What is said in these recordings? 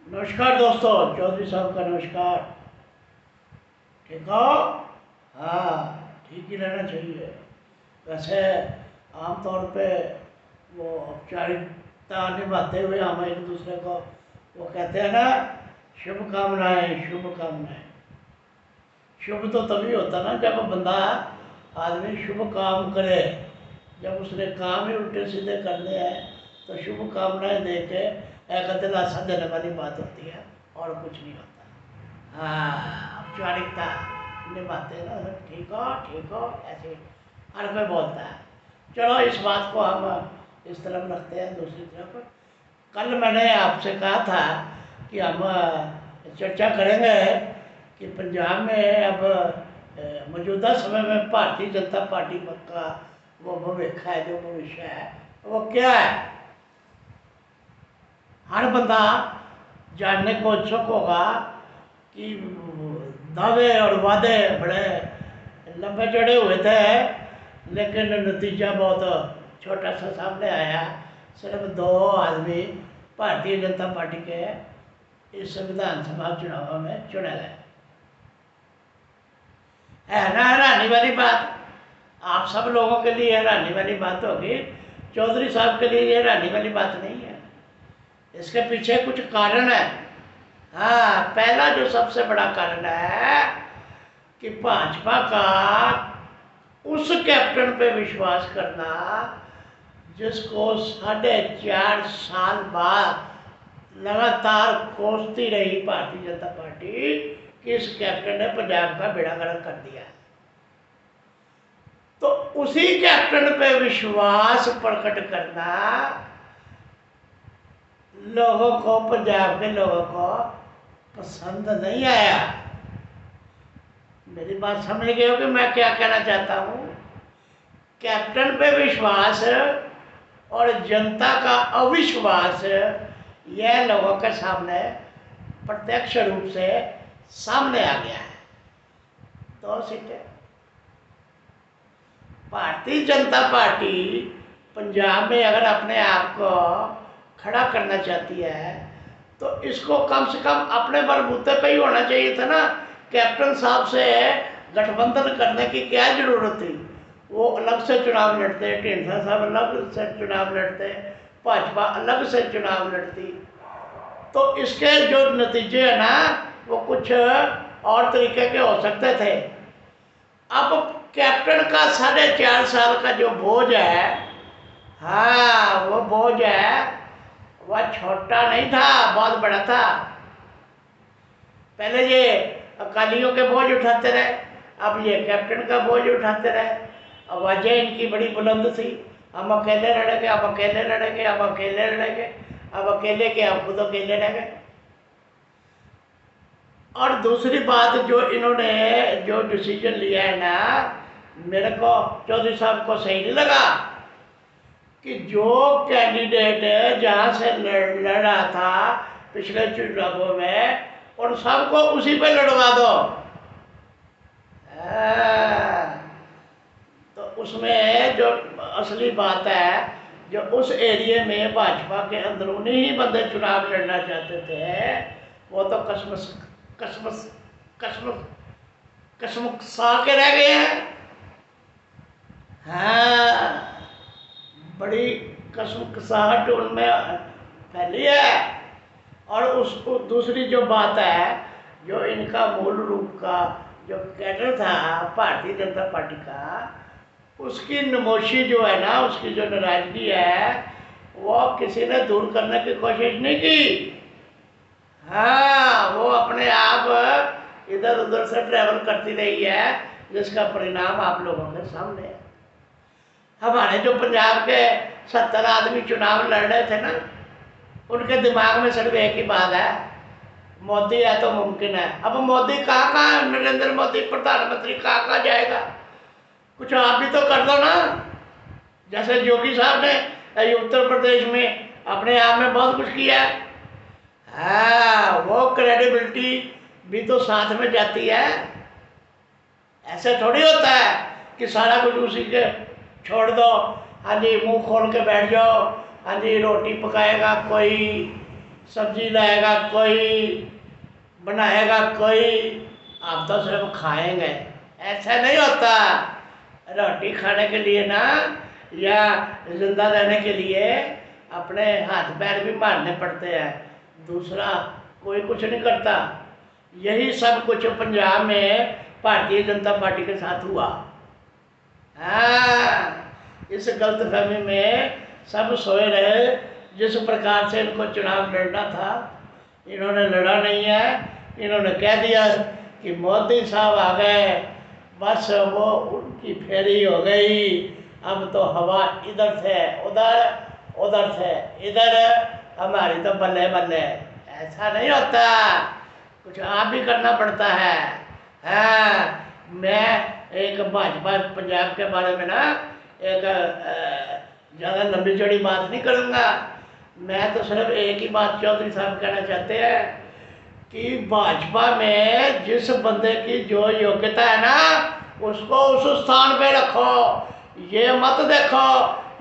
नमस्कार दोस्तों, चौधरी साहब का नमस्कार। ठीक हो? हाँ, ठीक ही रहना चाहिए। वैसे आमतौर पे वो औपचारिकता निभाते हुए हम एक दूसरे को वो कहते हैं ना, शुभकामनाएं शुभकामनाएं। शुभ तो तभी होता ना जब बंदा आदमी शुभ काम करे। जब उसने काम ही उल्टे सीधे करने हैं तो शुभकामनाएं दे के एक दिलासा देने वाली बात होती है और कुछ नहीं होता। हाँ, औपचारिकता निभाते हैं ना, ठीक हो ऐसे हर कोई बोलता है। चलो इस बात को हम इस तरफ रखते हैं। दूसरी तरफ कल मैंने आपसे कहा था कि हम चर्चा करेंगे कि पंजाब में अब मौजूदा समय में भारतीय जनता पार्टी का वो भविष्य है, जो भविष्य है वो क्या है। हर बंदा जानने को इच्छुक होगा कि दावे और वादे बड़े लंबे चढ़े हुए थे, लेकिन नतीजा बहुत छोटा सा सामने आया। सिर्फ 2 आदमी भारतीय जनता पार्टी के इस विधानसभा चुनाव में चुने गए। है ना हैरानी वाली बात? आप सब लोगों के लिए हैरानी वाली बात होगी, चौधरी साहब के लिए हैरानी वाली बात नहीं है। इसके पीछे कुछ कारण है। हाँ, पहला जो सबसे बड़ा कारण है कि भाजपा का उस कैप्टन पे विश्वास करना जिसको 4.5 साल बाद लगातार कोसती रही भारतीय जनता पार्टी कि इस कैप्टन ने पंजाब का बेड़ा गर्क कर दिया। तो उसी कैप्टन पे विश्वास प्रकट करना लोगों को, पंजाब के लोगों को पसंद नहीं आया। मेरी बात समझ गए हो कि मैं क्या कहना चाहता हूँ? कैप्टन पे विश्वास और जनता का अविश्वास यह लोगों के सामने प्रत्यक्ष रूप से सामने आ गया है। 2 सीटें भारतीय जनता पार्टी पंजाब में अगर अपने आप को खड़ा करना चाहती है तो इसको कम से कम अपने बलबूते पे ही होना चाहिए था ना। कैप्टन साहब से गठबंधन करने की क्या जरूरत थी? वो अलग से चुनाव लड़ते, ढींडसा साहब अलग से चुनाव लड़ते, भाजपा अलग से चुनाव लड़ती, तो इसके जो नतीजे हैं ना वो कुछ और तरीके के हो सकते थे। अब कैप्टन का 4.5 साल का जो बोझ है, हाँ वो बोझ है, वह छोटा नहीं था, बहुत बड़ा था। पहले ये अकालियों के बोझ उठाते रहे, अब ये कैप्टन का बोझ उठाते रहे। अब वजह इनकी बड़ी बुलंद थी, हम अकेले लड़ेंगे, अब अकेले लड़ेंगे, अब अकेले लड़ेंगे, अब अकेले के अब खुद अकेले रह गए। और दूसरी बात जो इन्होंने जो डिसीजन लिया है ना, मेरे को चौधरी साहब को सही नहीं लगा कि जो कैंडिडेट जहाँ से लड़ा था पिछले चुनावों में उन सबको उसी पे लड़वा दो। तो उसमें जो असली बात है, जो उस एरिया में भाजपा के अंदरूनी ही बंदे चुनाव लड़ना चाहते थे, वो तो कसमुकसा के रह गए हैं। हाँ, बड़ी कसमुकसाहट उनमें फैली है। और उसको दूसरी जो बात है, जो इनका मूल रूप का जो कैडर था भारतीय जनता पार्टी का, उसकी नमोशी जो है ना, उसकी जो नाराजगी है, वो किसी ने दूर करने की कोशिश नहीं की। हाँ, वो अपने आप इधर उधर से ट्रैवल करती रही है, जिसका परिणाम आप लोगों के सामने है। हमारे जो पंजाब के 70 आदमी चुनाव लड़ रहे थे ना, उनके दिमाग में सिर्फ एक ही बात है, मोदी है तो मुमकिन है। अब मोदी कहाँ नरेंद्र मोदी प्रधानमंत्री कहाँ जाएगा? कुछ आप भी तो कर दो ना। जैसे योगी साहब ने उत्तर प्रदेश में अपने आप में बहुत कुछ किया है। हाँ, वो क्रेडिबिलिटी भी तो साथ में जाती है। ऐसे थोड़ी होता है कि सारा कुछ उसी के छोड़ दो, हाँ जी मुंह खोल के बैठ जाओ, हाँ जी रोटी पकाएगा कोई, सब्जी लाएगा कोई, बनाएगा कोई, आप तो सिर्फ खाएंगे। ऐसा नहीं होता। रोटी खाने के लिए ना, या जिंदा रहने के लिए अपने हाथ पैर भी मारने पड़ते हैं, दूसरा कोई कुछ नहीं करता। यही सब कुछ पंजाब में भारतीय जनता पार्टी के साथ हुआ। हाँ, इस गलतफहमी में सब सोए रहे। जिस प्रकार से इनको चुनाव लड़ना था, इन्होंने लड़ा नहीं है। इन्होंने कह दिया कि मोदी साहब आ गए, बस वो उनकी फेरी हो गई। अब तो हवा इधर से उधर, उधर से इधर, हमारी तो बल्ले बल्ले। ऐसा नहीं होता, कुछ आप भी करना पड़ता है। हाँ, मैं एक भाजपा पंजाब के बारे में ना एक ज़्यादा लंबी चौड़ी बात नहीं करूँगा। मैं तो सिर्फ एक ही बात चौधरी साहब कहना चाहते हैं कि भाजपा में जिस बंदे की जो योग्यता है ना, उसको उस स्थान पे रखो। ये मत देखो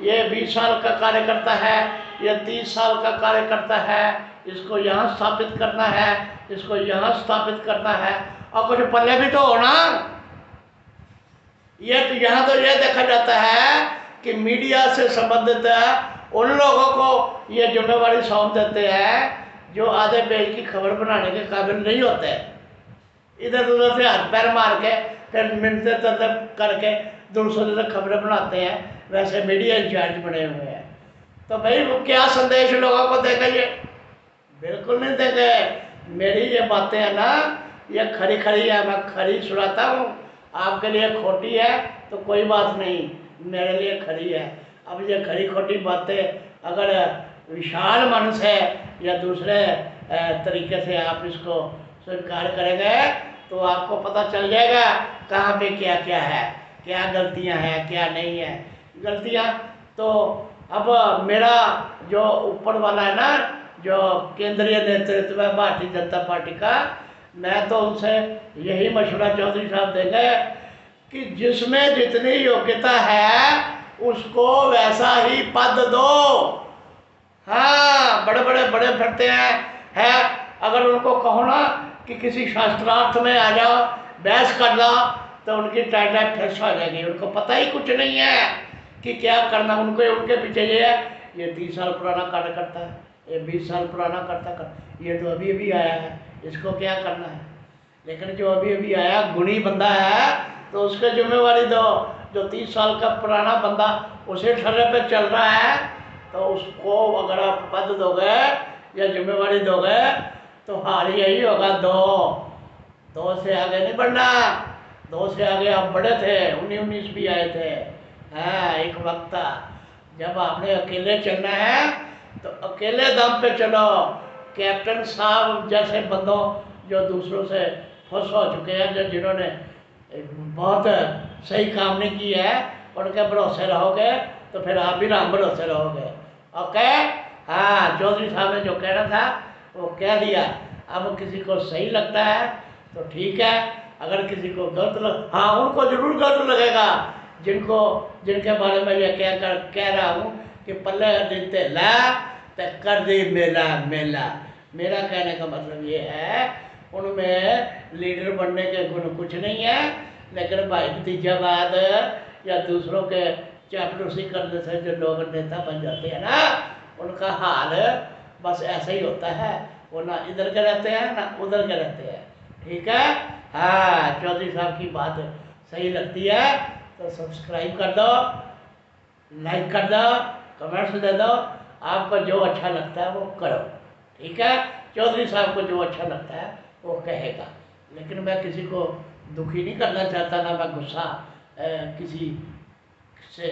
ये 20 साल का कार्यकर्ता है, ये 30 साल का कार्यकर्ता है, इसको यहाँ स्थापित करना है, इसको यहाँ स्थापित करना है, और कुछ पल्ले भी तो होना। ये तो यहाँ तो ये देखा जाता है कि मीडिया से संबंधित उन लोगों को ये जिम्मेवारी सौंप देते हैं जो आधे पेज की खबर बनाने के काबिल नहीं होते। इधर उधर से हाथ पैर मार के फिर मिनते करके दूसरों से खबरें बनाते हैं, वैसे मीडिया इंचार्ज बने हुए हैं। तो भाई वो क्या संदेश लोगों को देंगे? ये बिल्कुल नहीं देंगे। मेरी ये बातें हैं ना, ये खरी खरी है, मैं खरी सुनाता हूँ। आपके लिए खोटी है तो कोई बात नहीं, मेरे लिए खरी है। अब ये खरी खोटी बातें अगर विशाल मन से या दूसरे तरीके से आप इसको स्वीकार करेंगे तो आपको पता चल जाएगा कहाँ पे क्या क्या है, क्या गलतियाँ हैं, क्या नहीं है। गलतियाँ तो अब मेरा जो ऊपर वाला है ना, जो केंद्रीय नेतृत्व है भारतीय जनता पार्टी का, मैं तो उनसे यही मशवरा चौधरी साहब देंगे कि जिसमें जितनी योग्यता है उसको वैसा ही पद दो। हाँ, बड़े बड़े बड़े फिरते हैं अगर उनको कहो ना कि किसी शास्त्रार्थ में आ जाओ, बहस कर लो, तो उनकी टाइटल फिक्स हो जाएगी। उनको पता ही कुछ नहीं है कि क्या करना। उनको उनके पीछे ये है, ये 30 साल पुराना कार्यकर्ता है, ये 20 साल पुराना करता ये तो अभी अभी आया है, इसको क्या करना है। लेकिन जो अभी अभी आया गुणी बंदा है तो उसके जिम्मेवारी दो। जो 30 साल का पुराना बंदा उसी ठर्रे पे चल रहा है तो उसको अगर आप पद दोगे या जिम्मेवारी दोगे तो हाल यही होगा, दो से आगे नहीं बढ़ना। 2 से आगे आप बड़े थे, 19 भी आए थे। हाँ, एक वक्त था जब आपने अकेले चलना है तो अकेले दम पे चलो। कैप्टन साहब जैसे बंदों जो दूसरों से फुस हो चुके हैं, जो जिन्होंने बहुत सही काम नहीं किया है, उनके भरोसे रहोगे तो फिर आप भी राम भरोसे रहोगे। ओके। हाँ, चौधरी साहब ने जो कहना था वो कह दिया। अब किसी को सही लगता है तो ठीक है, अगर किसी को गलत हाँ, उनको जरूर गलत लगेगा जिनके बारे में ये कह रहा हूँ कि पल्ले देते ला तो कर दी मेला मेला। मेरा कहने का मतलब ये है उनमें लीडर बनने के गुण कुछ नहीं है, लेकिन भाई भतीजावाद या दूसरों के चापलूसी करने से जो लोग नेता बन जाते हैं ना, उनका हाल बस ऐसा ही होता है। वो ना इधर के रहते हैं ना उधर के रहते हैं। ठीक है। हाँ, चौधरी साहब की बात सही लगती है तो सब्सक्राइब कर दो, लाइक कर दो, कमेंट्स दे दो। आपको जो अच्छा लगता है वो करो। ठीक है। चौधरी साहब को जो अच्छा लगता है वो कहेगा, लेकिन मैं किसी को दुखी नहीं करना चाहता, ना मैं गुस्सा किसी से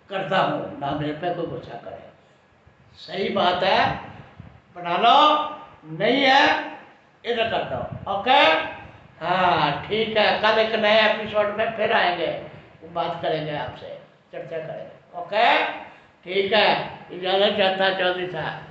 करता हूँ, ना मेरे पे कोई गुस्सा करे। सही बात है बना लो, नहीं है इधर कर दो। ओके। हाँ ठीक है, कल एक नए एपिसोड में फिर आएंगे, बात करेंगे आपसे, चर्चा करेंगे। ओके ठीक है, इजाज़त चाहता चौधरी साहब।